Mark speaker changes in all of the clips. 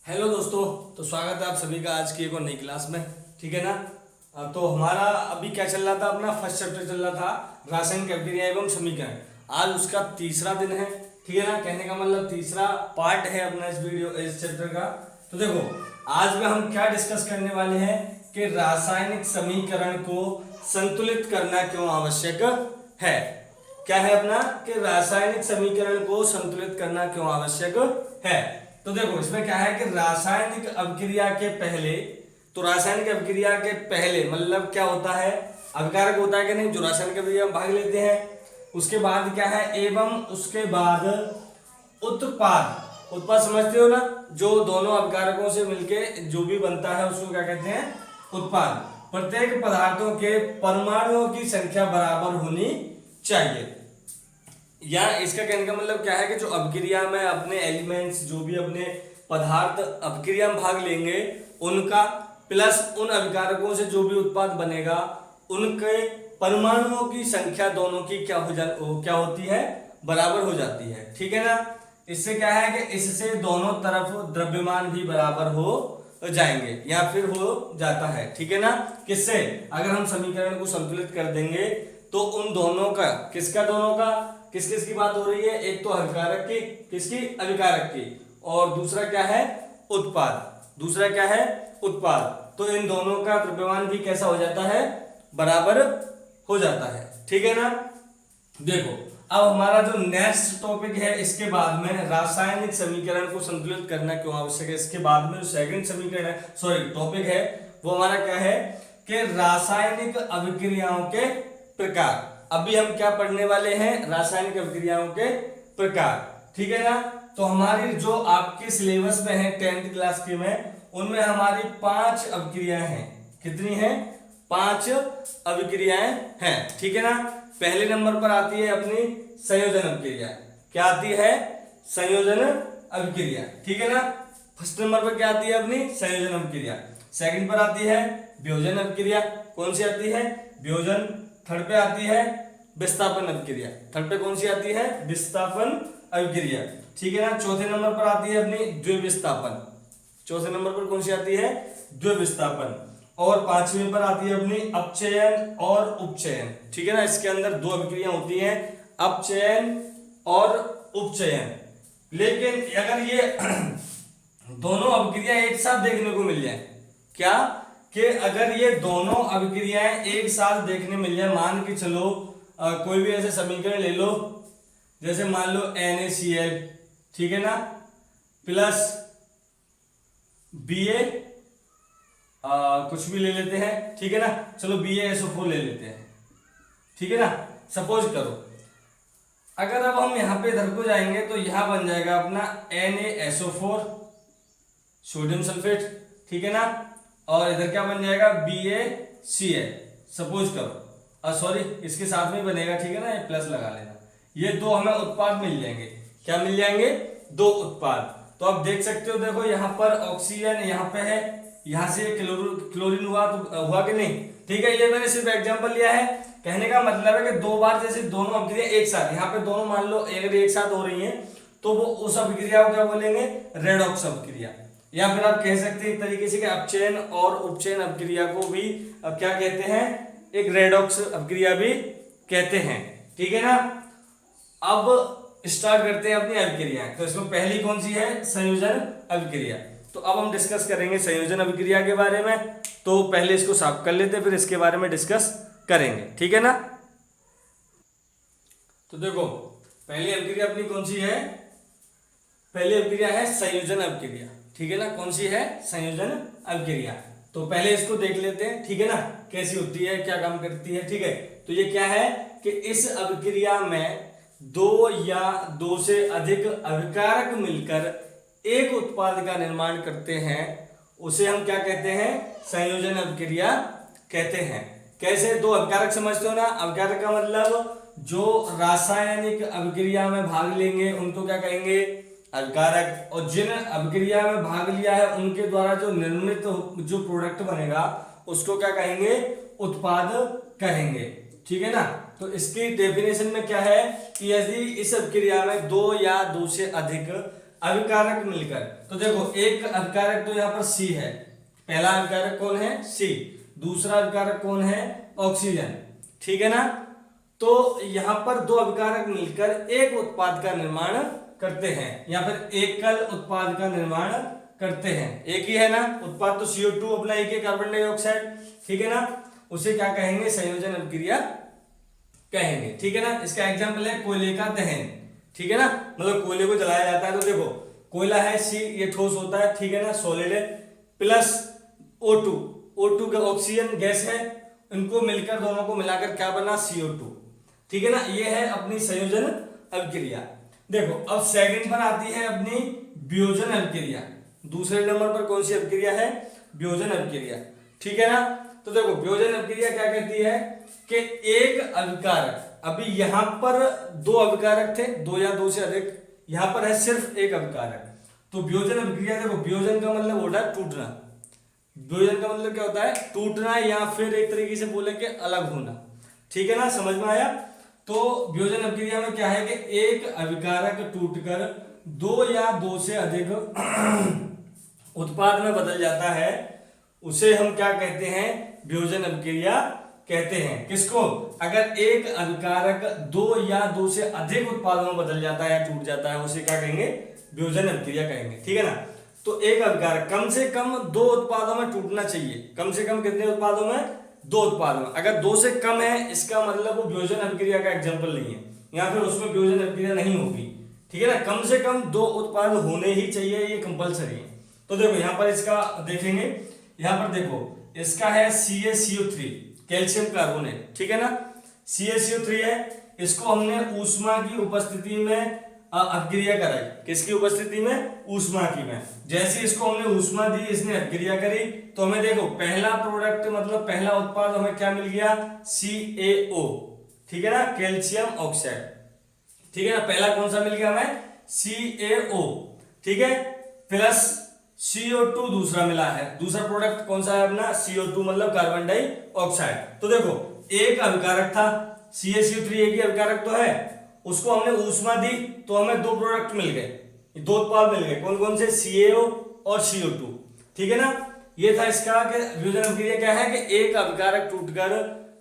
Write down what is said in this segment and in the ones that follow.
Speaker 1: Hello दोस्तों। तो स्वागत है आप सभी का आज की एक और नई क्लास में। ठीक है ना। तो हमारा अभी क्या चल रहा था, अपना फर्स्ट चैप्टर चल रहा था रासायनिक अभिक्रिया एवं समीकरण। आज उसका तीसरा दिन है। ठीक है ना, कहने का मतलब तीसरा पार्ट है अपना इस चैप्टर का। तो देखो आज में हम क्या डिस्कस करने वाले हैं कि रासायनिक समीकरण को संतुलित करना क्यों आवश्यक है। क्या है अपना कि रासायनिक समीकरण को संतुलित करना क्यों आवश्यक है। तो देखो इसमें क्या है कि रासायनिक अभिक्रिया के पहले, तो रासायनिक अभिक्रिया के पहले मतलब क्या होता है, अभिकारक होता है कि नहीं, जो रासायनिक अभिक्रिया में भाग लेते हैं। उसके बाद क्या है, एवं उसके बाद उत्पाद। उत्पाद समझते हो ना, जो दोनों अभिकारकों से मिलके जो भी बनता है उसको क्या कहते हैं, उत्पाद। प्रत्येक पदार्थों के परमाणुओं की संख्या बराबर होनी चाहिए। या इसका कहने का मतलब क्या है कि जो अभिक्रिया में अपने एलिमेंट्स, जो भी अपने पदार्थ अभिक्रिया में भाग लेंगे उनका प्लस उन अभिकारकों से जो भी उत्पाद बनेगा उनके परमाणुओं की संख्या दोनों की क्या होती है, बराबर हो जाती है। ठीक है ना। इससे क्या है कि इससे दोनों तरफ द्रव्यमान भी बराबर हो जाएंगे या फिर हो जाता है। ठीक है ना। किससे, अगर हम समीकरण को संतुलित कर देंगे तो उन दोनों का, किसका, दोनों का, किस किस की बात हो रही है, एक तो अभिकारक की, किसकी, अभिकारक की, और दूसरा क्या है, उत्पाद। दूसरा क्या है, उत्पाद। तो इन दोनों का द्रव्यमान भी कैसा हो जाता है, बराबर हो जाता है। ठीक है ना। देखो अब हमारा जो नेक्स्ट टॉपिक है, इसके बाद में रासायनिक समीकरण को संतुलित करना क्यों आवश्यक है, इसके बाद में जो सेकंड समीकरण है, सॉरी टॉपिक है, वो हमारा क्या है कि रासायनिक अभिक्रियाओं के प्रकार। अभी हम क्या पढ़ने वाले हैं, रासायनिक अभिक्रियाओं के प्रकार। ठीक है ना। तो हमारी जो आपके सिलेबस में है 10th क्लास के में, उनमें हमारी 5 अभिक्रियाएं हैं। कितनी हैं, 5 अभिक्रियाएं हैं। ठीक है ना। पहले नंबर पर आती है अपनी संयोजन अभिक्रिया। क्या आती है, संयोजन अभिक्रिया। ठीक है ना। फर्स्ट नंबर पर क्या आती है अपनी संयोजन अभिक्रिया। सेकंड पर आती है वियोजन अभिक्रिया। कौन सी आती है, वियोजन। थर्ड पे आती है विस्थापन अभिक्रिया। थर्ड पे कौन सी आती है, विस्थापन अभिक्रिया। ठीक है ना। चौथे नंबर पर आती है अपनी द्विविस्थापन। चौथे नंबर पर कौन सी आती है, द्विविस्थापन। और पांचवें पर आती है अपनी अपचयन और उपचयन। ठीक है ना। इसके अंदर 2 अभिक्रिया होती हैं, अपचयन और उपचयन। लेकिन अगर ये दोनों अभिक्रिया एक साथ देखने को मिल जाए, क्या कि अगर ये दोनों अभिक्रियाएं एक साथ देखने मिल जाए, मान के चलो कोई भी ऐसे समीकरण ले लो, जैसे मान लो NaCl, ठीक है ना, प्लस Ba, कुछ भी ले लेते हैं। ठीक है ना, चलो BaSO4 ले लेते हैं। ठीक है ना। सपोज करो अगर अब हम यहां पे इधर को जाएंगे तो यहां बन जाएगा अपना NaSO4 सोडियम सल्फेट। ठीक है ना। और इधर क्या बन जाएगा, BaCl। सपोज करो, सॉरी इसके साथ में बनेगा। ठीक है ना, ये प्लस लगा लेना। ये 2 हमें उत्पाद मिल जाएंगे। क्या मिल जाएंगे, 2 उत्पाद। तो आप देख सकते हो, देखो यहाँ पर ऑक्सीजन यहाँ पे है, यहाँ से क्लोरीन हुआ, तो हुआ कि नहीं। ठीक है, ये मैंने सिर्फ एग्जांपल लिया है। कहने का मतलब है कि 2 बार जैसे दोनों अभिक्रिया एक साथ, यहाँ पे दोनों मान लो अगर एक साथ हो रही है तो वो उस अभिक्रिया को क्या बोलेंगे, रेडॉक्स अभिक्रिया। या फिर आप कह सकते हैं एक तरीके से कि अपचयन और उपचयन अभिक्रिया को भी अब क्या कहते हैं, एक रेडॉक्स अभिक्रिया भी कहते हैं। ठीक है ना। अब स्टार्ट करते हैं अपनी अभिक्रियाएं। तो इसमें पहली कौन सी है, संयोजन अभिक्रिया। तो अब हम डिस्कस करेंगे संयोजन अभिक्रिया के बारे में। तो पहले इसको साफ कर लेते हैं, फिर इसके बारे में डिस्कस करेंगे। ठीक है ना। तो देखो पहली अभिक्रिया अपनी कौन सी है, पहली अभिक्रिया है संयोजन अभिक्रिया। ठीक है ना, कौन सी है, संयोजन अभिक्रिया। तो पहले इसको देख लेते हैं। ठीक है ना, कैसी होती है, क्या काम करती है। ठीक है, तो ये क्या है कि इस अभिक्रिया में 2 या 2 से अधिक अभिकारक मिलकर एक उत्पाद का निर्माण करते हैं, उसे हम क्या कहते हैं, संयोजन अभिक्रिया कहते हैं। कैसे, 2 अभिकारक समझते हो ना। अभिकारक का मतलब जो रासायनिक अभिक्रिया में भाग लेंगे उनको क्या कहेंगे, अभिकारक। और जिन अभिक्रिया में भाग लिया है उनके द्वारा जो निर्मित जो प्रोडक्ट बनेगा उसको क्या कहेंगे, उत्पाद कहेंगे। ठीक है ना। तो इसकी डेफिनेशन में क्या है कि यदि इस अभिक्रिया में 2 या 2 से अधिक अभिकारक मिलकर, तो देखो एक अभिकारक तो यहाँ पर सी है, पहला अभिकारक कौन है, सी, दूसरा अभिकारक कौन है, ऑक्सीजन, ठीक है ना। तो यहाँ पर दो अभिकारक मिलकर एक उत्पाद का निर्माण करते हैं, या फिर एकल उत्पाद का निर्माण करते हैं। एक ही है ना उत्पाद, तो CO2 अपना एक ही कार्बन डाइऑक्साइड, ठीक है ना, उसे क्या कहेंगे, संयोजन अभिक्रिया कहेंगे, ठीक है ना। इसका एग्जाम्पल है कोयले का दहन, ठीक है ना, मतलब कोयले को जलाया जाता है, तो देखो कोयला है सी, ये ठोस होता है, ठीक है ना, सॉलिड है, प्लस O2 का ऑक्सीजन गैस है, इनको मिलकर दोनों को मिलाकर क्या बना, CO2, ठीक है ना। ये है अपनी संयोजन अभिक्रिया। देखो अब सेकंड पर आती है अपनी वियोजन अभिक्रिया। दूसरे नंबर पर कौन सी अभिक्रिया है, वियोजन अभिक्रिया, ठीक है ना। तो देखो वियोजन अभिक्रिया क्या कहती है कि एक अभिकारक, अभी यहां पर दो अभिकारक थे, दो या दो से अधिक, यहां पर है सिर्फ एक अभिकारक, तो वियोजन अभिक्रिया, देखो वियोजन का मतलब होता है टूटना, वियोजन का मतलब क्या होता है, टूटना, या फिर एक तरीके से बोले कि अलग होना, ठीक है ना, समझ में आया। तो वियोजन अभिक्रिया में क्या है कि एक अभिकारक टूटकर दो या दो से अधिक उत्पाद में बदल जाता है, उसे हम क्या कहते हैं, वियोजन अभिक्रिया कहते हैं। किसको, अगर एक अभिकारक दो या दो से अधिक उत्पादों में बदल जाता है या टूट जाता है, उसे क्या कहेंगे, वियोजन अभिक्रिया कहेंगे, ठीक है ना। तो एक अभिकारक कम से कम दो उत्पादों में टूटना चाहिए, कम से कम कितने उत्पादों में, दो उत्पादों में। अगर दो से कम है, इसका मतलब वो वियोजन अभिक्रिया का एग्जाम्पल नहीं है, या फिर उसमें वियोजन अभिक्रिया नहीं होगी, ठीक है ना। कम से कम दो उत्पाद होने ही चाहिए, ये कंपलसरी है। तो देखो यहाँ पर इसका देखेंगे, यहाँ पर देखो इसका है CaCO3, कैल्शियम कार्बोनेट, ठीक है ना, CaCO3 है, इसको हमने ऊष्मा की उपस्थिति में अभिक्रिया कराई, किसकी उपस्थिति में, ऊष्मा की में। जैसे इसको हमने ऊष्मा दी, इसने अभिक्रिया करी, तो हमें देखो पहला प्रोडक्ट मतलब पहला उत्पाद हमें क्या मिल गया, CaO, ठीक है ना, कैल्शियम ऑक्साइड, ठीक है ना, पहला कौन सा मिल गया हमें, CaO, ठीक है, प्लस CO2 दूसरा मिला है, दूसरा प्रोडक्ट कौन सा है अपना, CO2 मतलब कार्बन डाइऑक्साइड। तो देखो एक अभिकारक था, CaCO3 एक ही अभिकारक तो है, उसको हमने ऊष्मा दी तो हमें दो प्रोडक्ट मिल गए, दो उत्पाद मिल गए, कौन कौन से, CaO और CO2, ठीक है ना। ये था इसका कि वियोजन अभिक्रिया क्या है कि एक अभिकारक टूटकर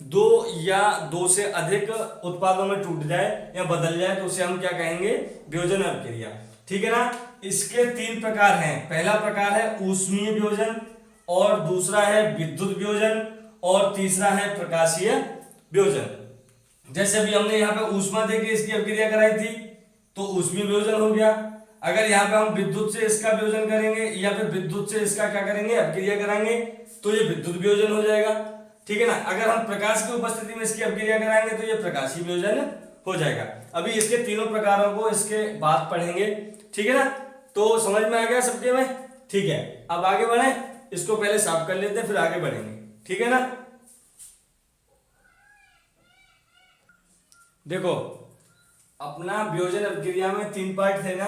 Speaker 1: दो या दो से अधिक उत्पादों में टूट जाए या बदल जाए, तो उसे हम क्या कहेंगे, वियोजन अभिक्रिया, ठीक है ना। इसके तीन प्रकार हैं, पहला प्रकार है ऊष्मीय वियोजन, और दूसरा है विद्युत वियोजन, और तीसरा है प्रकाशीय वियोजन। जैसे अभी हमने यहाँ पे ऊष्मा देके इसकी अभिक्रिया कराई थी, तो ऊष्मीय वियोजन हो गया। अगर यहाँ पे हम विद्युत से इसका वियोजन करेंगे या फिर विद्युत से इसका क्या करेंगे, अभिक्रिया कराएंगे, तो ये विद्युत वियोजन हो जाएगा, ठीक है ना। अगर हम प्रकाश की उपस्थिति में इसकी अभिक्रिया कराएंगे तो ये प्रकाशीय वियोजन हो जाएगा। अभी इसके तीनों प्रकारों को इसके बाद पढ़ेंगे, ठीक है ना। तो समझ में आ गया सबके में, ठीक है। अब आगे बढ़े, इसको पहले साफ कर लेते हैं फिर आगे बढ़ेंगे, ठीक है ना। देखो अपना वियोजन अभिक्रिया में तीन पार्ट थे ना,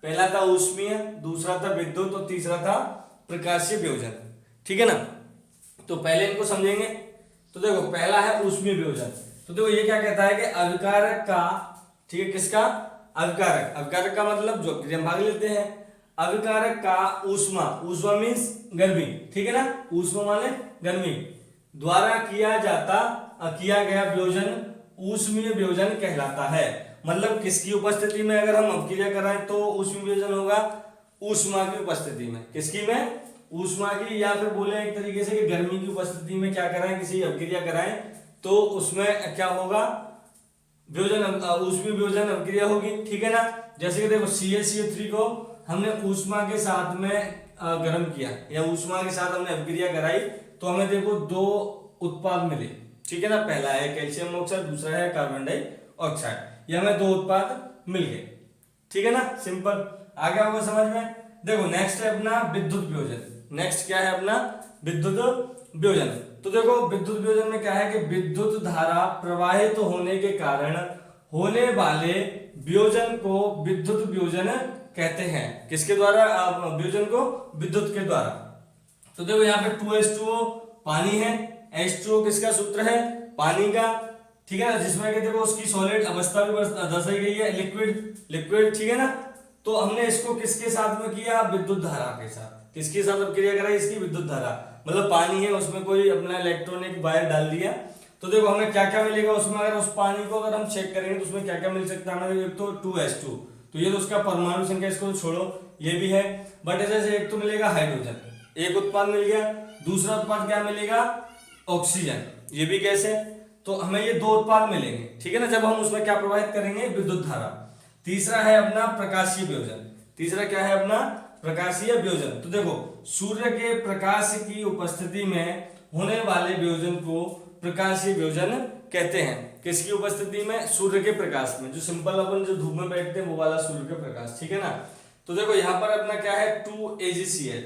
Speaker 1: पहला था ऊष्मीय, दूसरा था विद्युत और तीसरा था प्रकाशीय वियोजन, ठीक है ना। तो पहले इनको समझेंगे। तो देखो पहला है ऊष्मीय वियोजन। तो देखो ये क्या कहता है कि अभिकारक का, ठीक है, किसका, अभिकारक, अभिकारक का मतलब जो हम भाग लेते हैं, अभिकारक का ऊष्मा, ऊष्मा मीन्स गर्मी, ठीक है ना, ऊष्मा माने गर्मी, द्वारा किया गया वियोजन ऊष्मीय वियोजन कहलाता है। मतलब किसकी उपस्थिति में अगर हम अभिक्रिया कराएं तो ऊष्मीय वियोजन होगा, ऊष्मा की उपस्थिति में, किसकी में, ऊष्मा की, या फिर बोले एक तरीके से कि गर्मी की उपस्थिति में क्या कराएं, किसी अभिक्रिया कराएं तो उसमें क्या होगा, वियोजन, ऊष्मीय वियोजन अभिक्रिया होगी, ठीक है ना। जैसे कि देखो CaCO3 को हमने ऊष्मा के साथ में गर्म किया या ऊष्मा के साथ हमने अभिक्रिया कराई, तो हमें देखो दो उत्पाद मिले, ठीक है ना। पहला है कैल्शियम ऑक्साइड, दूसरा है कार्बन डाइऑक्साइड, ये हमें दो उत्पाद मिल गए, ठीक है ना, सिंपल, आ गया होगा समझ में। देखो नेक्स्ट है अपना विद्युत वियोजन। नेक्स्ट क्या है अपना, विद्युत वियोजन। तो देखो विद्युत वियोजन में क्या है कि विद्युत धारा प्रवाहित होने के कारण होने वाले वियोजन को विद्युत वियोजन कहते हैं। किसके द्वारा, वियोजन को विद्युत के द्वारा। तो देखो यहाँ पे 2H2O पानी है, H2O किसका सूत्र है, पानी का, ठीक है ना, जिसमें कि देखो उसकी सॉलिड अवस्था भी दर्शाई गई है, लिक्विड, ठीक है ना। तो हमने इसको किसके साथ में किया, विद्युत धारा के साथ। किसके साथ अभिक्रिया कराई इसकी, विद्युत धारा, मतलब पानी है उसमें कोई अपना इलेक्ट्रॉनिक वायर डाल दिया। तो देखो हमें क्या क्या मिलेगा उसमें, अगर उस पानी को अगर हम चेक करेंगे तो उसमें क्या क्या मिल सकता है हमें। एक तो 2s2, तो ये तो उसका परमाणु संख्या, इसको छोड़ो, ये भी है। बट ऐसे एक तो मिलेगा हाइड्रोजन, एक उत्पाद मिल गया। दूसरा उत्पाद क्या मिलेगा, ऑक्सीजन, ये भी गैस है। तो हमें ये दो उत्पाद मिलेंगे, ठीक है ना, जब हम उसमें क्या प्रवाहित करेंगे, विद्युत धारा। तीसरा है अपना प्रकाशीय वियोजन। तीसरा क्या है अपना, प्रकाशीय वियोजन। तो देखो सूर्य के प्रकाश की उपस्थिति में होने वाले वियोजन को प्रकाशीय वियोजन कहते हैं। किसकी उपस्थिति में, सूर्य के प्रकाश में। जो सिंपल अपन जो धूप में बैठते हैं वो वाला सूर्य का प्रकाश, ठीक है ना। तो देखो यहाँ पर अपना क्या है, 2AgCl,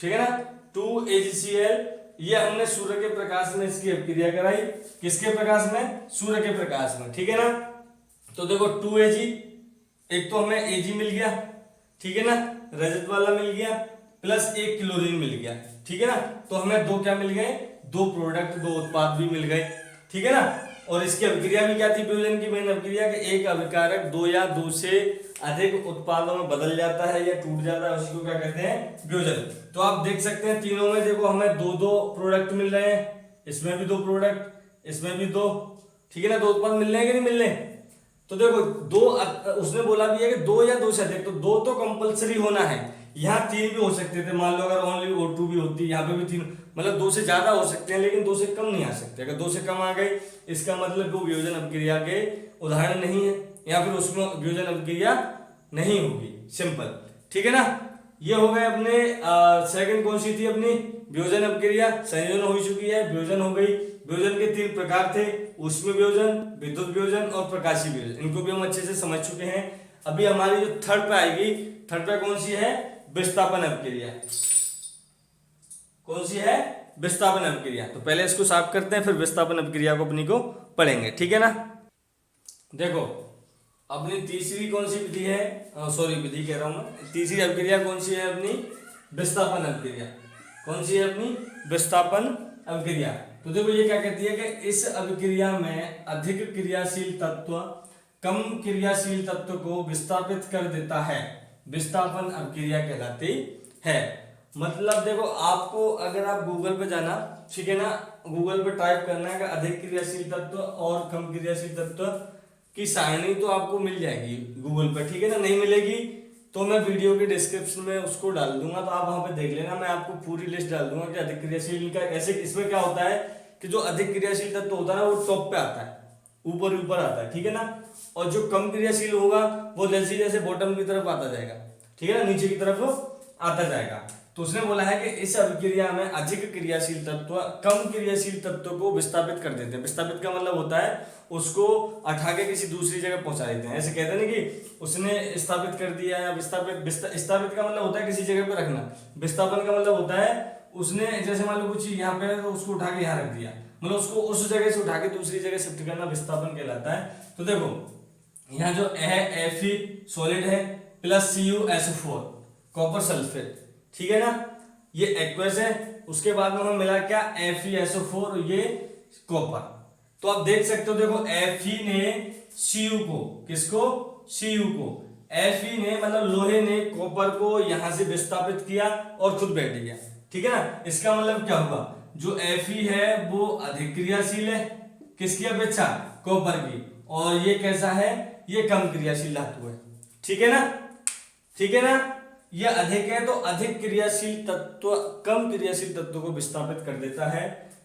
Speaker 1: ठीक है ना, 2AgCl, ये हमने सूर्य के प्रकाश में इसकी अभिक्रिया कराई। किसके प्रकाश में, सूर्य के प्रकाश में, ठीक है ना। तो देखो 2Ag, एक तो हमें Ag मिल गया, ठीक है ना, रजत वाला मिल गया, प्लस एक क्लोरीन मिल गया, ठीक है ना। तो हमें दो क्या मिल गए, दो प्रोडक्ट, दो उत्पाद भी मिल गए, ठीक है ना। और इसकी अभिक्रिया भी क्या थी, वियोजन की मेन अभिक्रिया, कि एक अभिकारक दो या दो से अधिक उत्पादों में बदल जाता है या टूट जाता है, उसी को क्या कहते हैं, वियोजन। तो आप देख सकते हैं तीनों में देखो हमें दो दो प्रोडक्ट मिल रहे हैं, इसमें भी दो प्रोडक्ट, इसमें भी दो, ठीक है ना, दो उत्पाद मिल रहे हैं कि नहीं मिल रहे हैं। तो देखो दो, उसने बोला भी है कि दो या दो से अधिक, तो दो तो कंपलसरी होना है। यहाँ तीन भी हो सकते थे, मान लो अगर ओनली O2 भी होती, यहाँ पे भी तीन, मतलब दो से ज्यादा हो सकते हैं, लेकिन दो से कम नहीं आ सकते। अगर दो से कम आ गए इसका मतलब वो वियोजन अभिक्रिया के उदाहरण नहीं है, या फिर उसमें वियोजन अभिक्रिया नहीं होगी, सिंपल, ठीक है ना। ये हो गए अपने सेकंड कौन सी थी अपनी, वियोजन अभिक्रिया। संयोजन हो चुकी है, वियोजन हो गई। वियोजन के तीन प्रकार थे, ऊष्मीय वियोजन, विद्युत वियोजन और प्रकाशीय वियोजन। इनको भी हम अच्छे से समझ चुके हैं। अभी हमारी जो थर्ड पे आएगी, थर्ड पे कौन सी है, विस्थापन अभिक्रिया। कौन सी है, विस्थापन अभिक्रिया। तो पहले इसको साफ करते हैं, फिर विस्थापन अभिक्रिया को अपनी को पढ़ेंगे, ठीक है ना। देखो अपनी तीसरी कौन सी विधि है, सॉरी विधि कह रहा हूं मैं, तीसरी अभिक्रिया कौन सी है अपनी, विस्थापन अभिक्रिया। कौन सी है अपनी, विस्थापन अभिक्रिया। तो देखो ये क्या कहती है कि इस अभिक्रिया में अधिक क्रियाशील तत्व कम क्रियाशील तत्व को विस्थापित कर देता है, विस्थापन अभिक्रिया कहलाती है। मतलब देखो आपको अगर आप गूगल पे जाना, ठीक है ना, गूगल पे टाइप करना है कि अधिक क्रियाशील तत्व और कम क्रियाशील तत्व की सारणी, तो आपको मिल जाएगी गूगल पे, ठीक है ना। नहीं मिलेगी तो मैं वीडियो के डिस्क्रिप्शन में उसको डाल दूंगा, तो आप वहां पे देख लेना। मैं आपको पूरी लिस्ट डाल दूंगा कि अधिक क्रियाशील का ऐसे, इसमें क्या होता है कि जो अधिक क्रियाशील तत्व होता है ना वो टॉप पे आता है, ऊपर ऊपर आता है, ठीक है ना। और जो कम क्रियाशील होगा वो जैसे जैसे बॉटम की तरफ आता जाएगा, ठीक है ना, नीचे की तरफ आता जाएगा। तो उसने बोला है कि इस अभिक्रिया में अधिक क्रियाशील तत्व कम क्रियाशील तत्व को विस्थापित कर देते हैं। विस्थापित का मतलब होता है उसको उठा के किसी दूसरी जगह पहुंचा देते हैं। ऐसे कहते हैं ना कि उसने स्थापित कर दिया, या स्थापित का मतलब होता है किसी जगह पे रखना। विस्थापन का मतलब होता है उसने जैसे मान लो कुछ यहाँ पे तो उसको उठा के यहाँ रख दिया, मतलब उसको उस जगह से उठा के दूसरी जगह शिफ्ट करना विस्थापन कहलाता है। तो देखो यहाँ जो है Fe सॉलिड है प्लस CuSO4 कॉपर सल्फेट, ठीक है ना, ये एक्वस है। उसके बाद में हमें मिला क्या, FeSO4, ये कॉपर। तो आप देख सकते हो, देखो Fe ने Cu को, किसको, Cu को, Fe ने मतलब लोहे ने कॉपर को यहां से विस्थापित किया और खुद बैठ गया, ठीक है ना। इसका मतलब क्या हुआ, जो Fe है वो अधिक क्रियाशील है किसकी अपेक्षा, कॉपर की, और ये कैसा है, ये कम क्रियाशील धातु है, ठीक है ना, ठीक है ना। ये अधिक है तो अधिक क्रियाशील तत्व कम क्रियाशील तत्व को विस्थापित कर देता है,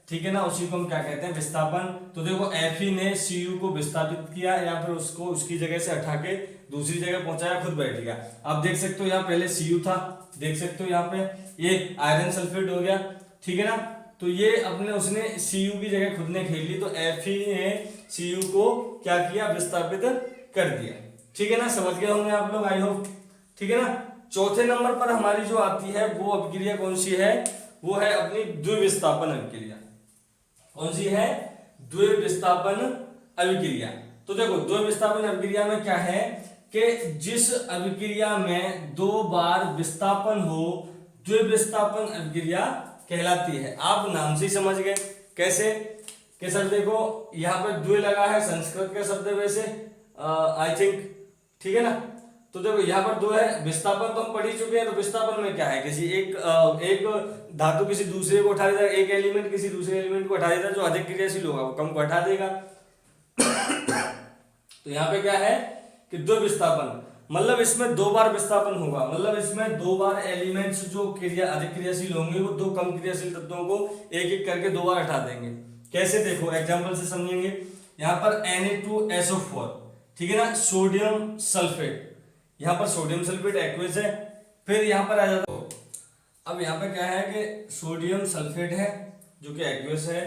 Speaker 1: ठीक है ना, उसी को हम क्या कहते हैं, विस्थापन। तो देखो Fe ने Cu को विस्थापित किया या फिर उसको उसकी जगह से हटा के दूसरी जगह पहुंचाया, खुद बैठ गया। आप देख सकते हो यहाँ पहले Cu था, देख सकते हो यहाँ पे ये आयरन सल्फेट हो गया, ठीक है ना। तो ये अपने उसने Cu की जगह खुद ने खेल ली, तो Fe ने Cu को क्या किया, विस्थापित कर दिया, ठीक है ना। समझ गए होंगे आप लोग, आई होप, ठीक है ना। चौथे नंबर पर हमारी जो आती है वो अभिक्रिया कौन सी है, वो है अपनी द्विविस्थापन अभिक्रिया। कौन सी है, द्विविस्थापन अभिक्रिया। तो देखो द्विविस्थापन अभिक्रिया में क्या है कि जिस अभिक्रिया में दो बार विस्थापन हो द्विविस्थापन अभिक्रिया कहलाती है। आप नाम से ही समझ गए कैसे, कि सर देखो यहाँ पे द्वि लगा है, संस्कृत का शब्द है वैसे आई थिंक, ठीक है ना। तो देखो यहाँ पर दो है, विस्थापन तो हम पढ़ ही चुके हैं। तो विस्थापन में क्या है, किसी एक धातु किसी दूसरे को उठा देता है, एक एलिमेंट किसी दूसरे एलिमेंट को उठा देता है, जो अधिक क्रियाशील होगा वो कम को हटा देगा। तो यहाँ पे क्या है कि दो विस्थापन, मतलब इसमें दो बार विस्थापन होगा, मतलब इसमें दो बार एलिमेंट्स जो अधिक क्रियाशील होंगे वो दो कम क्रियाशील तत्वों को एक एक करके दो बार हटा देंगे। कैसे, देखो एग्जांपल से समझेंगे। यहाँ पर Na2SO4, ठीक है ना, सोडियम सल्फेट, यहाँ पर सोडियम सल्फेट एक्वस है। फिर यहाँ पर आ जाता है, अब यहाँ पे क्या है कि सोडियम सल्फेट है जो कि एक्वस है,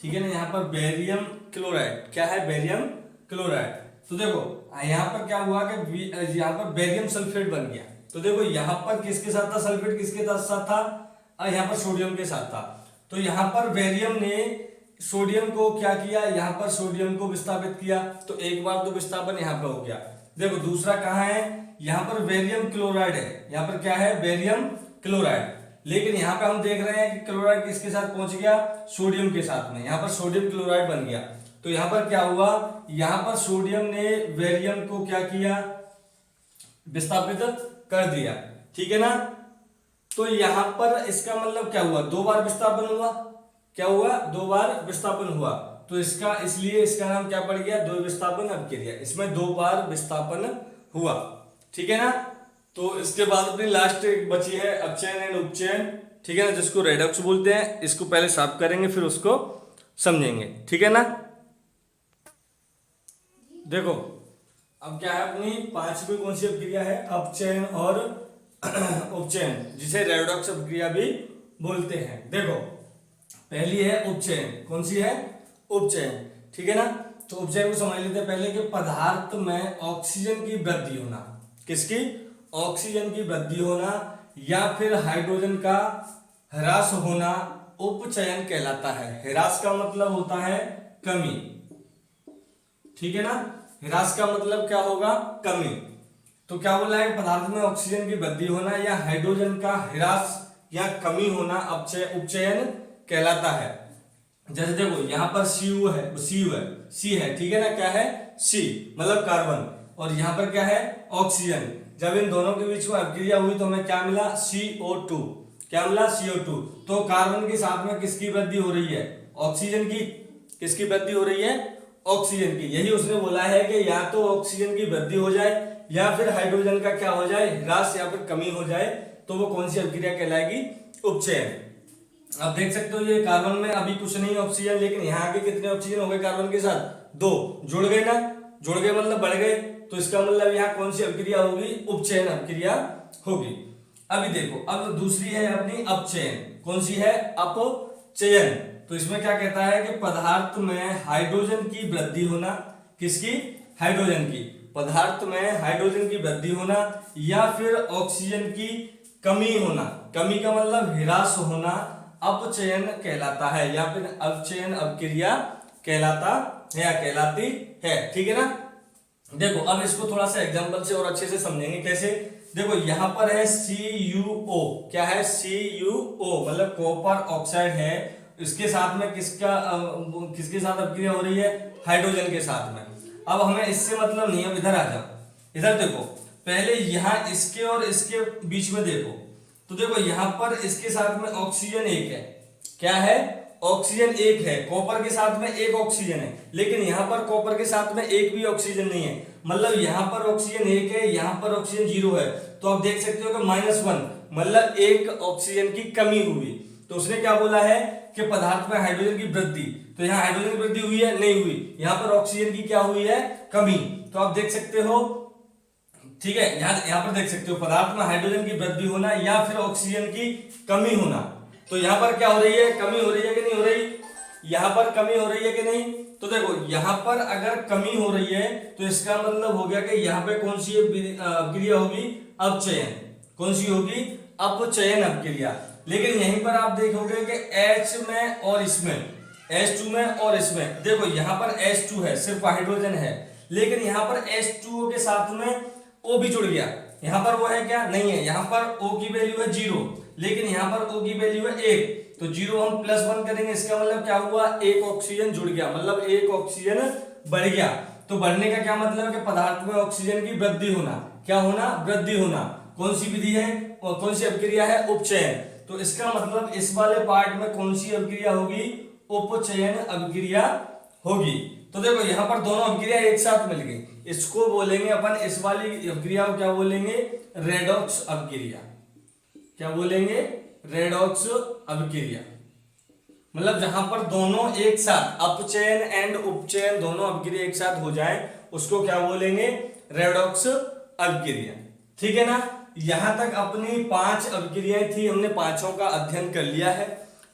Speaker 1: ठीक है ना। यहाँ पर बेरियम क्लोराइड, क्या है, बेरियम क्लोराइड। तो देखो यहाँ पर क्या हुआ कि यहाँ पर बेरियम सल्फेट बन गया। तो देखो यहाँ पर किसके साथ था सल्फेट, किसके साथ था, यहाँ पर सोडियम के साथ था। तो यहाँ पर बेरियम ने सोडियम को क्या किया, यहाँ पर सोडियम को विस्थापित किया। तो एक बार तो विस्थापन यहाँ पर हो गया। देखो दूसरा कहाँ है, यहाँ पर बेरियम क्लोराइड है, यहाँ पर क्या है, बेरियम क्लोराइड। लेकिन यहाँ पे हम देख रहे हैं कि क्लोराइड किसके साथ पहुंच गया, सोडियम के साथ में, यहाँ पर सोडियम क्लोराइड बन गया। तो यहाँ पर क्या हुआ, यहाँ पर सोडियम ने बेरियम को क्या किया, विस्थापित कर दिया, ठीक है ना। तो यहाँ पर इसका मतलब क्या हुआ, दो बार विस्थापन हुआ, क्या हुआ, दो बार विस्थापन हुआ। तो इसका इसलिए इसका नाम क्या पड़ गया, द्वि विस्थापन अपक्रिया। इसमें दो बार विस्थापन हुआ, ठीक है ना। तो इसके बाद अपनी लास्ट बची है अपचयन एंड उपचयन, ठीक है ना, जिसको रेडॉक्स बोलते हैं। इसको पहले साफ करेंगे फिर उसको समझेंगे, ठीक है ना। देखो अब क्या है, अपनी पांचवी कौन सी अपक्रिया है, अपचयन और उपचयन, जिसे रेडॉक्स अपक्रिया भी बोलते हैं। देखो पहली है उपचयन, कौन सी है, उपचयन, ठीक है ना। तो उपचयन को समझ लेते हैं पहले कि पदार्थ में ऑक्सीजन की वृद्धि होना, किसकी, ऑक्सीजन की वृद्धि होना या फिर हाइड्रोजन का ह्रास होना उपचयन कहलाता है। ह्रास का मतलब होता है कमी, ठीक है ना, ह्रास का मतलब क्या होगा, कमी। तो क्या बोला है, पदार्थ में ऑक्सीजन की वृद्धि होना या हाइड्रोजन का ह्रास या कमी होना उपचयन कहलाता है। जैसे देखो यहाँ पर Cu है, C है, ठीक है ना, क्या है, C मतलब कार्बन, और यहाँ पर क्या है, ऑक्सीजन। जब इन दोनों के बीच में अपक्रिया हुई तो हमें क्या मिला, CO2, क्या मिला, CO2। तो कार्बन के साथ में किसकी वृद्धि हो रही है, ऑक्सीजन की, किसकी वृद्धि हो रही है, ऑक्सीजन की। यही उसने बोला है कि या तो ऑक्सीजन की वृद्धि हो जाए या फिर हाइड्रोजन का क्या हो जाए, ह्रास या फिर कमी हो जाए, तो वो कौन सी अपक्रिया कहलाएगी, उपचयन। आप देख सकते हो ये कार्बन में अभी कुछ नहीं ऑक्सीजन, लेकिन यहाँ आगे कितने ऑक्सीजन हो गए कार्बन के साथ, दो, जुड़ गए ना, जुड़ गए मतलब बढ़ गए। तो इसका मतलब यहाँ कौन सी अपक्रिया होगी, उपचयन अपक्रिया होगी। अभी देखो अब दूसरी है अपनी अपचयन, कौन सी है, अपचयन। तो इसमें क्या कहता है कि पदार्थ में हाइड्रोजन की वृद्धि होना, किसकी, हाइड्रोजन की, पदार्थ में हाइड्रोजन की वृद्धि होना या फिर ऑक्सीजन की कमी होना, कमी का मतलब ह्रास होना अपचयन कहलाता है या फिर अपचयन अपक्रिया कहलाता है या कहलाती है, ठीक है ना। देखो अब इसको थोड़ा सा एग्जांपल से और अच्छे से समझेंगे। कैसे, देखो यहाँ पर है CuO, क्या है, CuO मतलब कॉपर ऑक्साइड है, इसके साथ में किसके साथ अपक्रिया हो रही है, हाइड्रोजन के साथ में। अब हमें इससे मतलब नहीं है, इधर आ जाओ, इधर देखो, पहले यहाँ इसके और इसके बीच में देखो। तो देखो यहाँ पर इसके साथ में ऑक्सीजन एक है, क्या है, ऑक्सीजन एक है, कॉपर के साथ में एक ऑक्सीजन है, लेकिन यहाँ पर कॉपर के साथ में एक भी ऑक्सीजन नहीं है, मतलब यहाँ पर ऑक्सीजन एक है, यहाँ पर ऑक्सीजन 0 है। तो आप देख सकते हो कि -1 मतलब एक ऑक्सीजन की कमी हुई। तो उसने क्या बोला है कि पदार्थ में हाइड्रोजन की वृद्धि, तो यहाँ हाइड्रोजन की वृद्धि हुई है, नहीं हुई, यहाँ पर ऑक्सीजन की क्या हुई है, कमी। तो आप देख सकते हो, ठीक है, यहाँ पर देख सकते हो पदार्थ में हाइड्रोजन की वृद्धि होना या फिर ऑक्सीजन की कमी होना। तो यहाँ पर क्या हो रही है, कमी हो रही है कि नहीं हो रही, यहाँ पर कमी हो रही है कि नहीं। तो देखो यहाँ पर अगर कमी हो रही है तो इसका मतलब हो गया कि यहाँ पे कौन सी अपक्रिया होगी, अपचयन, कौन सी होगी, अपचयन अपक्रिया। लेकिन यहीं पर आप देखोगे कि H में और इसमें, H2 में और इसमें, देखो यहाँ पर H2 है, सिर्फ हाइड्रोजन है, लेकिन यहाँ पर H2O के साथ में O भी जुड़ गया। यहाँ पर वो है क्या, नहीं है, यहाँ पर O की वैल्यू है 0, लेकिन यहाँ पर O की वैल्यू है 1। तो 0 हम +1 करेंगे, इसका मतलब क्या हुआ, एक ऑक्सीजन जुड़ गया, मतलब एक ऑक्सीजन बढ़ गया। तो बढ़ने का क्या मतलब है कि पदार्थ में ऑक्सीजन की वृद्धि होना, क्या होना, वृद्धि होना। कौन सी विधि है और कौन सी अभिक्रिया है, उपचयन। तो इसका मतलब इस वाले पार्ट में कौन सी अभिक्रिया होगी, उपचयन अभिक्रिया होगी। तो देखो यहाँ पर दोनों अभिक्रिया एक साथ मिल गई, इसको बोलेंगे अपन, इस वाली अभिक्रिया को क्या बोलेंगे, रेडॉक्स अभिक्रिया। क्या बोलेंगे, रेडॉक्स अभिक्रिया। मतलब जहां पर दोनों एक साथ, अपचयन एंड उपचयन दोनों अभिक्रिया एक साथ हो जाए, उसको क्या बोलेंगे, रेडॉक्स अभिक्रिया। ठीक है ना। यहां तक अपनी 5 अभिक्रियाएं थी, हमने पांचों का अध्ययन कर लिया है।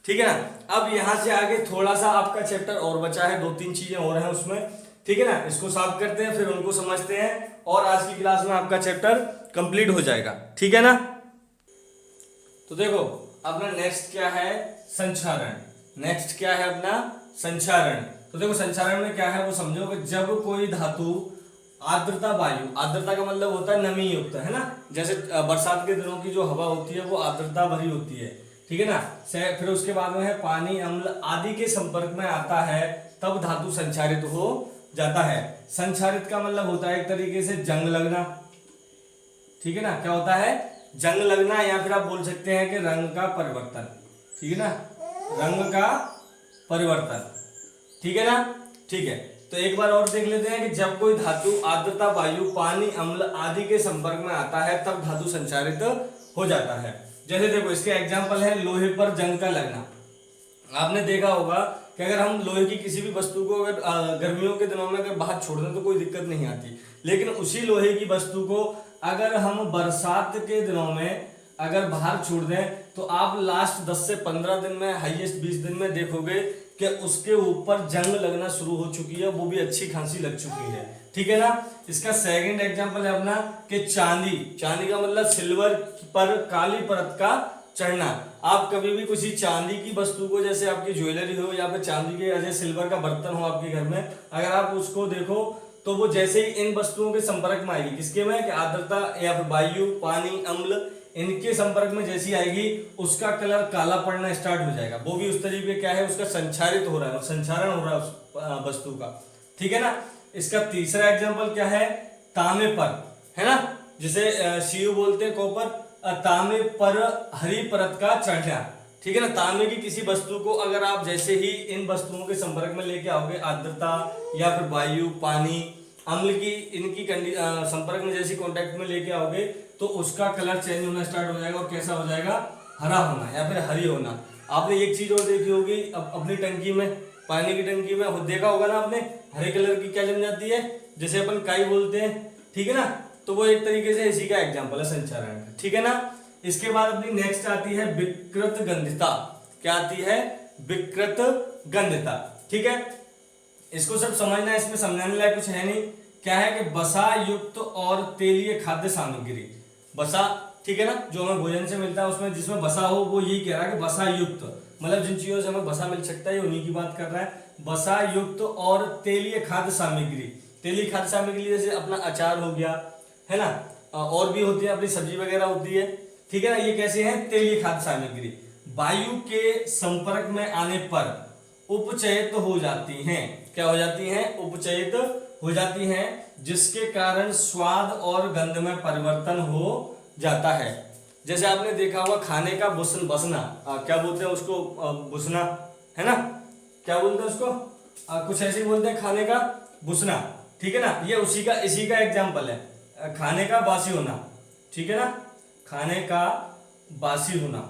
Speaker 1: ठीक है ना। अब यहां से आगे थोड़ा सा आपका चैप्टर और बचा है, 2-3 चीजें और हैं उसमें। ठीक है ना। इसको सॉल्व करते हैं, फिर उनको समझते हैं और आज की क्लास में आपका चैप्टर कंप्लीट हो जाएगा। ठीक है ना। तो देखो अपना नेक्स्ट क्या है, संचारण। नेक्स्ट क्या है अपना, संचारण। तो देखो संचारण में क्या है वो समझो कि जब कोई धातु आर्द्रता वायु, आर्द्रता का मतलब होता है नमी युक्त, है ना। जैसे बरसात के दिनों की जो हवा होती है वो आर्द्रता भरी होती है। ठीक है ना। फिर उसके बाद में है पानी, अम्ल आदि के संपर्क में आता है, तब धातु संचारित हो जाता है। संचारित का मतलब होता है एक तरीके से जंग लगना। ठीक है ना। क्या होता है, जंग लगना, या फिर आप बोल सकते हैं कि रंग का परिवर्तन। ठीक है ना, रंग का परिवर्तन। ठीक है ना। ठीक है। तो एक बार और देख लेते हैं कि जब कोई धातु आर्द्रता वायु पानी अम्ल आदि के संपर्क में आता है तब धातु संचारित हो जाता है। जैसे देखो इसके एग्जांपल है लोहे पर जंग का लगना। आपने देखा होगा कि अगर हम लोहे की किसी भी वस्तु को अगर गर्मियों के दिनों में अगर बाहर छोड़ दें तो कोई दिक्कत नहीं आती, लेकिन उसी लोहे की वस्तु को अगर हम बरसात के दिनों में अगर बाहर छोड़ दें तो आप लास्ट 10 से 15 दिन में, हाईएस्ट 20 दिन में देखोगे कि उसके ऊपर जंग लगना शुरू हो चुकी है, वो भी अच्छी खांसी लग चुकी है। ठीक है ना। इसका सेकंड एग्जांपल है अपना कि चांदी। चांदी का मतलब सिल्वर पर काली परत का चढ़ना। आप कभी भी किसी चांदी की वस्तु को, जैसे आपकी ज्वेलरी हो या फिर चांदी के जैसे सिल्वर का बर्तन हो आपके घर में, अगर आप उसको देखो तो वो जैसे ही इन वस्तुओं के संपर्क में आएगी, किसके में, कि आर्द्रता या फिर वायु पानी अम्ल इनके संपर्क में जैसी आएगी उसका कलर काला पड़ना स्टार्ट हो जाएगा। वो भी उस तरीके क्या है, उसका संचारित हो रहा है, संचारण हो रहा है उस वस्तु का। ठीक है ना। इसका तीसरा एग्जांपल क्या है, तांबे पर, है ना, जिसे सीयू बोलते हैं, कॉपर, तांबे पर हरी परत का चढ़ना। ठीक है ना। तांबे की किसी वस्तु को अगर आप जैसे ही इन वस्तुओं के संपर्क में लेके आओगे, आर्द्रता या फिर वायु पानी अम्ल की इनकी संपर्क में जैसी कांटेक्ट में लेके आओगे तो उसका कलर चेंज होना स्टार्ट हो जाएगा, और कैसा हो जाएगा, हरा होना या फिर हरी होना। आपने एक चीज और देखी होगी, अपनी टंकी में, पानी की टंकी में देखा होगा ना आपने, हरे कलर की क्या जम जाती है, जैसे अपन काई बोलते हैं। ठीक है ना। तो वो एक तरीके से इसी का एग्जाम्पल है संचारण का। ठीक है ना। इसके बाद अपनी नेक्स्ट आती है विकृत गंधिता। क्या आती है, विकृत गंधिता। ठीक है। इसको सब समझना है, इसमें समझाने लायक कुछ है नहीं। क्या है कि वसा युक्त और तेलीय खाद्य सामग्री। वसा, ठीक है ना, जो हमें भोजन से मिलता है उसमें जिसमें वसा हो, वो यही कह रहा है कि वसा युक्त, मतलब जिन चीजों से हमें वसा मिल सकता है उन्हीं की बात कर रहा है। वसा युक्त और तेलीय खाद्य सामग्री। तेलीय खाद्य सामग्री जैसे अपना अचार हो गया, है ना, और भी होती है, अपनी सब्जी वगैरह होती है। ठीक है ना। ये कैसे हैं, तेलीय खाद्य सामग्री वायु के संपर्क में आने पर उपचयित हो जाती हैं। क्या हो जाती हैं, उपचयित हो जाती हैं, जिसके कारण स्वाद और गंध में परिवर्तन हो जाता है। जैसे आपने देखा होगा खाने का बसना, क्या बोलते हैं उसको, बुसना, है ना, क्या बोलते हैं उसको, कुछ ऐसे बोलते हैं, खाने का बुसना। ठीक है ना। ये इसी का एग्जाम्पल है, खाने का बासी होना। ठीक है ना, खाने का बासी होना,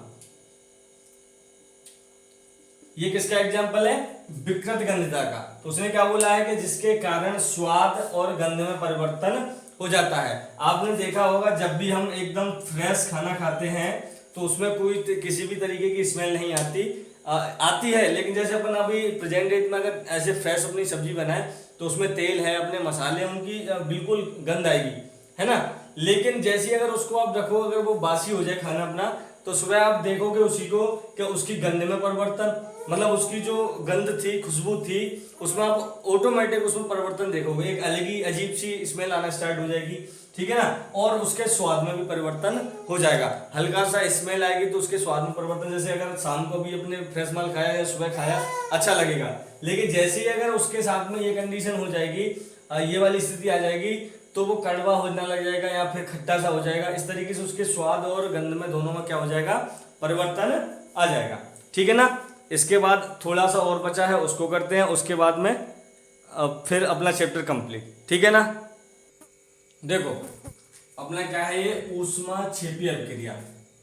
Speaker 1: ये किसका एग्जाम्पल है, विकृत गंधिता का। तो उसने क्या बोला है कि जिसके कारण स्वाद और गंध में परिवर्तन हो जाता है। आपने देखा होगा जब भी हम एकदम फ्रेश खाना खाते हैं तो उसमें कोई किसी भी तरीके की स्मेल नहीं आती है, लेकिन जैसे अपन अभी प्रेजेंट डेट में अगर ऐसे फ्रेश अपनी सब्जी बनाए तो उसमें तेल है, अपने मसाले, उनकी बिल्कुल गंध आएगी, है ना। लेकिन जैसे अगर उसको आप रखो, अगर वो बासी हो जाए खाना अपना, तो सुबह आप देखोगे उसी को कि उसकी गंध में परिवर्तन, मतलब उसकी जो गंध थी, खुशबू थी, उसमें आप ऑटोमेटिक उसमें परिवर्तन देखोगे, एक अलग ही अजीब सी स्मेल आना स्टार्ट हो जाएगी। ठीक है ना। और उसके स्वाद में भी परिवर्तन हो जाएगा, हल्का सा स्मेल आएगी तो उसके स्वाद में परिवर्तन। जैसे अगर शाम को भी अपने फ्रेश माल खाया या सुबह खाया, अच्छा लगेगा, लेकिन जैसे ही अगर उसके साथ में ये कंडीशन हो जाएगी, ये वाली स्थिति आ जाएगी, तो वो कड़वा होने लग जाएगा या फिर खट्टा सा हो जाएगा। इस तरीके से उसके स्वाद और गंध में दोनों में क्या हो जाएगा, परिवर्तन आ जाएगा। ठीक है ना। इसके बाद थोड़ा सा और बचा है, उसको करते हैं, उसके बाद में फिर अपना चैप्टर कंप्लीट। ठीक है ना। देखो अपना क्या है ये, ऊष्माक्षेपी अपक्रिया।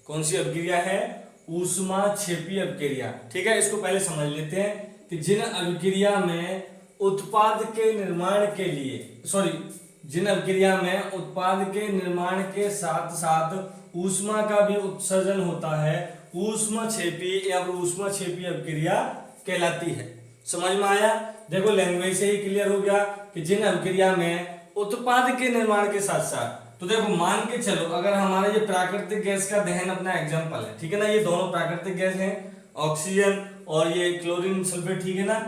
Speaker 1: कौन सी अपक्रिया है, ऊष्माक्षेपी अपक्रिया। ठीक है, इसको पहले समझ लेते हैं कि जिन अपक्रिया में उत्पाद के निर्माण के लिए जिन अपक्रिया में उत्पाद के निर्माण के साथ साथ ऊष्मा का भी उत्सर्जन होता है, ऊष्माक्षेपी या ऊष्माक्षेपी अपक्रिया कहलाती है। समझ में आया। देखो लैंग्वेज से ही क्लियर हो गया कि जिन अपक्रिया में उत्पाद के निर्माण के साथ साथ, तो देखो मान के चलो अगर हमारा ये प्राकृतिक गैस का दहन अपना एग्जांपल है, ठीक है ना, ये दोनों प्राकृतिक गैस हैं, ऑक्सीजन और ये क्लोरीन सल्फेट। ठीक है ना,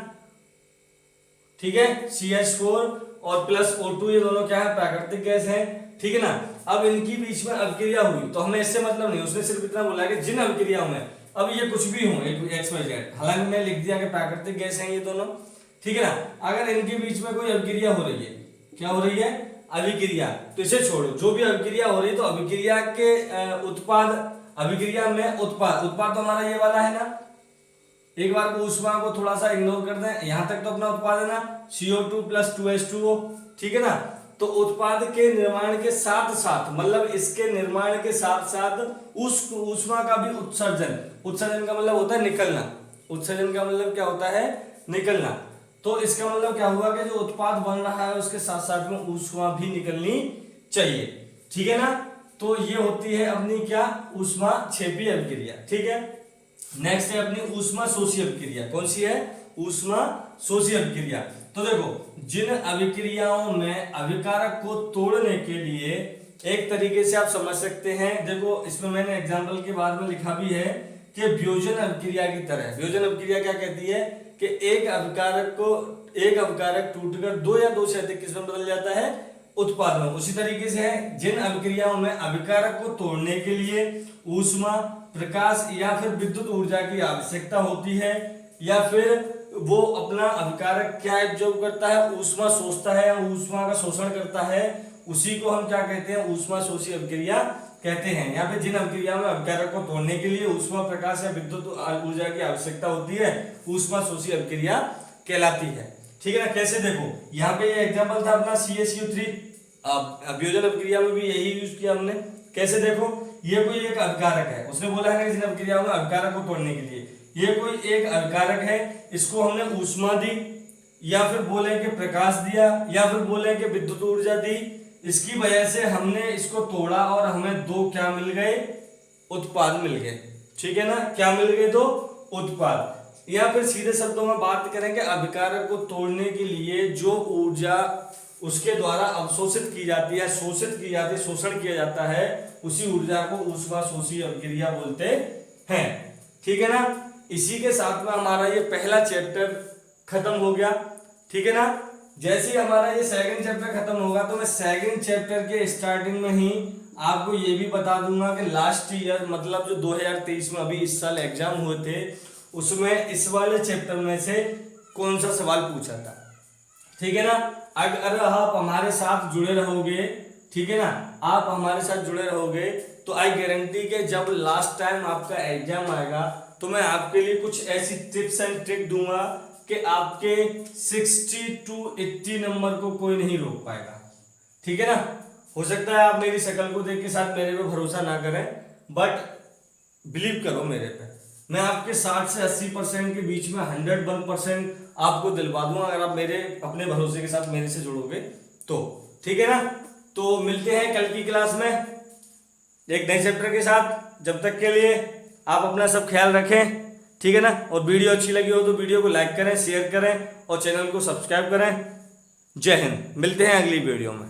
Speaker 1: ठीक है, CH4 और प्लस O2 ये दोनों क्या है, प्राकृतिक गैस हैं। ठीक है ना। अब इनकी बीच में अपक्रिया हुई तो हमें इससे मतलब नहीं, उसने सिर्फ इतना बोला कि जिन अपक्रियाओं में, अब ये कुछ भी हो XYZ, हालांकि मैं लिख दिया कि प्राकृतिक गैस हैं ये दोनों। ठीक है ना। अगर इनके बीच में कोई अपक्रिया हो रही है, क्या हो रही है, अभिक्रिया, तो इसे छोड़ो, जो भी अभिक्रिया हो रही है तो अभिक्रिया के उत्पाद, अभिक्रिया में उत्पाद तो हमारा ये वाला है ना। एक बार को ऊष्मा को थोड़ा सा इग्नोर कर दें, यहां तक तो अपना उत्पाद है ना, CO2 प्लस 2H2O। ठीक है ना। तो उत्पाद के निर्माण के साथ साथ, मतलब इसके निर्माण के साथ साथ उस ऊष्मा का भी उत्सर्जन, उत्सर्जन का मतलब होता है निकलना, उत्सर्जन का मतलब क्या होता है, निकलना। तो इसका मतलब क्या हुआ कि जो उत्पाद बन रहा है उसके साथ साथ में ऊष्मा भी निकलनी चाहिए। ठीक है ना। तो ये होती है अपनी क्या, ऊष्माक्षेपी अपक्रिया। ठीक है। नेक्स्ट है अपनी ऊष्माशोषी अपक्रिया। कौन सी है, ऊष्माशोषी अपक्रिया। तो देखो जिन अभिक्रियाओं में अभिकारक को तोड़ने के लिए, एक तरीके से आप समझ सकते हैं, देखो इसमें मैंने एग्जाम्पल के बाद में लिखा भी है कि वियोजन अपक्रिया की तरह। वियोजन अपक्रिया क्या कहती है कि एक अभिकारक टूटकर दो या दो से अधिक किस्म बदल जाता है उत्पाद में। उसी तरीके से है, जिन अभिक्रियाओं में अभिकारक को तोड़ने के लिए ऊष्मा, प्रकाश या फिर विद्युत ऊर्जा की आवश्यकता होती है, या फिर वो अपना अभिकारक क्या एब्जॉर्ब करता है, ऊष्मा सोचता है या ऊष्मा का शोषण करता है, उसी को हम क्या कहते हैं, ऊष्माशोषी अपक्रिया कहते हैं। यहाँ पे जिन अभिक्रियाओं में अभिकारक को तोड़ने के लिए ऊष्मा, प्रकाश या विद्युत ऊर्जा की आवश्यकता होती है, ऊष्माशोषी अपक्रिया कहलाती है। ठीक है ना। कैसे, देखो यहाँ पे ये एग्जांपल था अपना CaCO3, वियोजन अपक्रिया में भी यही यूज किया हमने। कैसे, देखो ये कोई एक अभिकारक है, उसने बोला है जिन अपक्रियाओं में अभिकारक को तोड़ने के लिए, ये कोई एक अभिकारक है, इसको हमने ऊष्मा दी, या फिर बोले कि प्रकाश दिया, या फिर बोले कि विद्युत ऊर्जा दी। इसकी वजह से हमने इसको तोड़ा और हमें दो क्या मिल गए, उत्पाद मिल गए। ठीक है ना। क्या मिल गए, दो उत्पाद। या फिर सीधे शब्दों में बात करेंगे, अभिकारक को तोड़ने के लिए जो ऊर्जा उसके द्वारा अवशोषित की जाती है, शोषित की जाती है, शोषण किया जाता है, उसी ऊर्जा को ऊष्माशोषी अपक्रिया बोलते हैं। ठीक है ना। इसी के साथ में हमारा ये पहला चैप्टर खत्म हो गया। ठीक है ना। जैसे ही हमारा ये सेकंड चैप्टर खत्म होगा तो मैं सेकंड चैप्टर के स्टार्टिंग में ही आपको ये भी बता दूंगा कि लास्ट ईयर, मतलब जो 2023 में अभी इस साल एग्जाम हुए थे, उसमें इस वाले चैप्टर में से कौन सा सवाल पूछा था। ठीक है ना। अगर आप हमारे साथ जुड़े रहोगे, ठीक है ना, आप हमारे साथ जुड़े रहोगे तो आई गारंटी के जब लास्ट टाइम आपका एग्जाम आएगा तो मैं आपके लिए कुछ ऐसी टिप्स एंड ट्रिक दूंगा कि आपके 60 to 80 नंबर को कोई नहीं रोक पाएगा। ठीक है ना। हो सकता है आप मेरी शक्ल को देख के साथ मेरे पे भरोसा ना करें, बट बिलीव करो मेरे पे, मैं आपके 60 से 80% के बीच में 101% आपको दिलवा दूंगा अगर आप मेरे अपने भरोसे के साथ मेरे से जुड़ोगे तो। ठीक है ना। तो मिलते हैं कल की क्लास में एक नए चैप्टर के साथ। जब तक के लिए आप अपना सब ख्याल रखें। ठीक है ना। और वीडियो अच्छी लगी हो तो वीडियो को लाइक करें, शेयर करें और चैनल को सब्सक्राइब करें। जय हिंद। मिलते हैं अगली वीडियो में।